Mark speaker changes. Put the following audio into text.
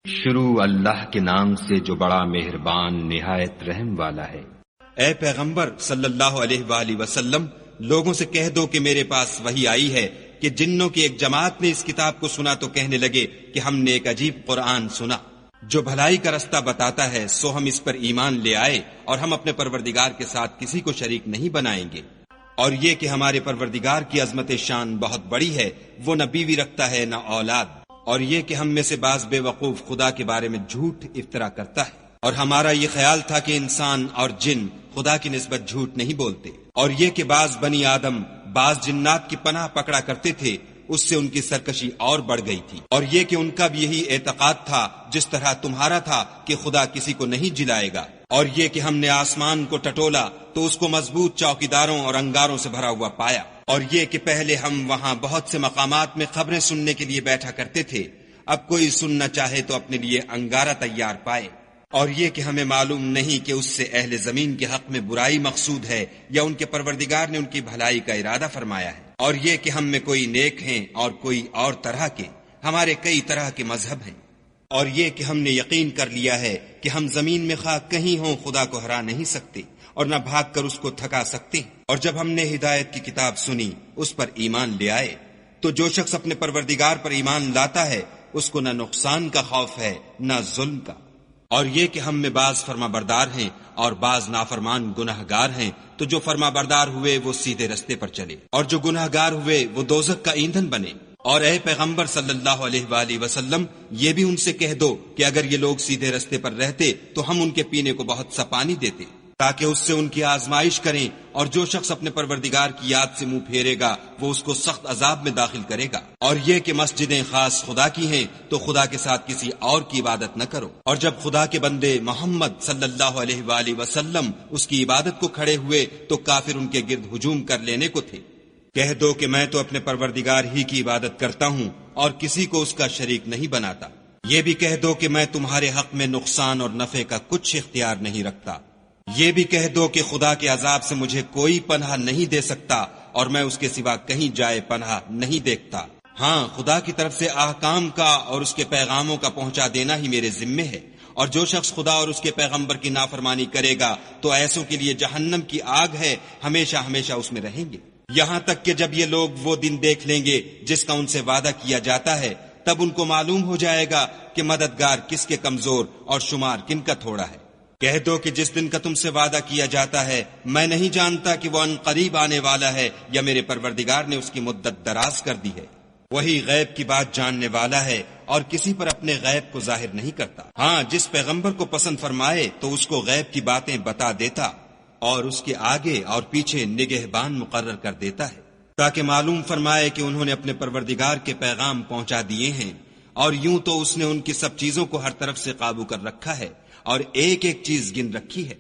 Speaker 1: شروع اللہ کے نام سے جو بڑا مہربان نہایت رحم والا ہے۔
Speaker 2: اے پیغمبر صلی اللہ علیہ وآلہ وسلم، لوگوں سے کہہ دو کہ میرے پاس وحی آئی ہے کہ جنوں کی ایک جماعت نے اس کتاب کو سنا تو کہنے لگے کہ ہم نے ایک عجیب قرآن سنا جو بھلائی کا رستہ بتاتا ہے، سو ہم اس پر ایمان لے آئے اور ہم اپنے پروردگار کے ساتھ کسی کو شریک نہیں بنائیں گے۔ اور یہ کہ ہمارے پروردگار کی عظمت شان بہت بڑی ہے، وہ نہ بیوی رکھتا ہے نہ اولاد، اور یہ کہ ہم میں سے بعض بے وقوف خدا کے بارے میں جھوٹ افطرا کرتا ہے، اور ہمارا یہ خیال تھا کہ انسان اور جن خدا کی نسبت جھوٹ نہیں بولتے، اور یہ کہ بعض بنی آدم بعض جنات کی پناہ پکڑا کرتے تھے، اس سے ان کی سرکشی اور بڑھ گئی تھی، اور یہ کہ ان کا بھی یہی اعتقاد تھا جس طرح تمہارا تھا کہ خدا کسی کو نہیں جلائے گا، اور یہ کہ ہم نے آسمان کو ٹٹولا تو اس کو مضبوط چوکیداروں اور انگاروں سے بھرا ہوا پایا، اور یہ کہ پہلے ہم وہاں بہت سے مقامات میں خبریں سننے کے لیے بیٹھا کرتے تھے، اب کوئی سننا چاہے تو اپنے لیے انگارہ تیار پائے، اور یہ کہ ہمیں معلوم نہیں کہ اس سے اہل زمین کے حق میں برائی مقصود ہے یا ان کے پروردگار نے ان کی بھلائی کا ارادہ فرمایا ہے، اور یہ کہ ہم میں کوئی نیک ہیں اور کوئی اور طرح کے، ہمارے کئی طرح کے مذہب ہیں، اور یہ کہ ہم نے یقین کر لیا ہے کہ ہم زمین میں خواہ کہیں ہوں خدا کو ہرا نہیں سکتے اور نہ بھاگ کر اس کو تھکا سکتے، اور جب ہم نے ہدایت کی کتاب سنی اس پر ایمان لے آئے، تو جو شخص اپنے پروردگار پر ایمان لاتا ہے اس کو نہ نقصان کا خوف ہے نہ ظلم کا، اور یہ کہ ہم میں بعض فرما بردار ہیں اور بعض نافرمان گناہگار ہیں، تو جو فرما بردار ہوئے وہ سیدھے رستے پر چلے اور جو گناہگار ہوئے وہ دوزخ کا ایندھن بنے۔ اور اے پیغمبر صلی اللہ علیہ وآلہ وسلم، یہ بھی ان سے کہہ دو کہ اگر یہ لوگ سیدھے رستے پر رہتے تو ہم ان کے پینے کو بہت سا پانی دیتے تاکہ اس سے ان کی آزمائش کریں، اور جو شخص اپنے پروردگار کی یاد سے منہ پھیرے گا وہ اس کو سخت عذاب میں داخل کرے گا، اور یہ کہ مسجدیں خاص خدا کی ہیں تو خدا کے ساتھ کسی اور کی عبادت نہ کرو۔ اور جب خدا کے بندے محمد صلی اللہ علیہ وآلہ وسلم اس کی عبادت کو کھڑے ہوئے تو کافر ان کے گرد ہجوم کر لینے کو تھے، کہہ دو کہ میں تو اپنے پروردگار ہی کی عبادت کرتا ہوں اور کسی کو اس کا شریک نہیں بناتا، یہ بھی کہہ دو کہ میں تمہارے حق میں نقصان اور نفع کا کچھ اختیار نہیں رکھتا، یہ بھی کہہ دو کہ خدا کے عذاب سے مجھے کوئی پناہ نہیں دے سکتا اور میں اس کے سوا کہیں جائے پناہ نہیں دیکھتا، ہاں خدا کی طرف سے احکام کا اور اس کے پیغاموں کا پہنچا دینا ہی میرے ذمے ہے، اور جو شخص خدا اور اس کے پیغمبر کی نافرمانی کرے گا تو ایسوں کے لیے جہنم کی آگ ہے، ہمیشہ ہمیشہ اس میں رہیں گے، یہاں تک کہ جب یہ لوگ وہ دن دیکھ لیں گے جس کا ان سے وعدہ کیا جاتا ہے، تب ان کو معلوم ہو جائے گا کہ مددگار کس کے کمزور اور شمار کن کا تھوڑا ہے۔ کہہ دو کہ جس دن کا تم سے وعدہ کیا جاتا ہے میں نہیں جانتا کہ وہ ان قریب آنے والا ہے یا میرے پروردگار نے اس کی مدت دراز کر دی ہے، وہی غیب کی بات جاننے والا ہے اور کسی پر اپنے غیب کو ظاہر نہیں کرتا، ہاں جس پیغمبر کو پسند فرمائے تو اس کو غیب کی باتیں بتا دیتا اور اس کے آگے اور پیچھے نگہبان مقرر کر دیتا ہے تاکہ معلوم فرمائے کہ انہوں نے اپنے پروردگار کے پیغام پہنچا دیے ہیں، اور یوں تو اس نے ان کی سب چیزوں کو ہر طرف سے قابو کر رکھا ہے اور ایک ایک چیز گن رکھی ہے۔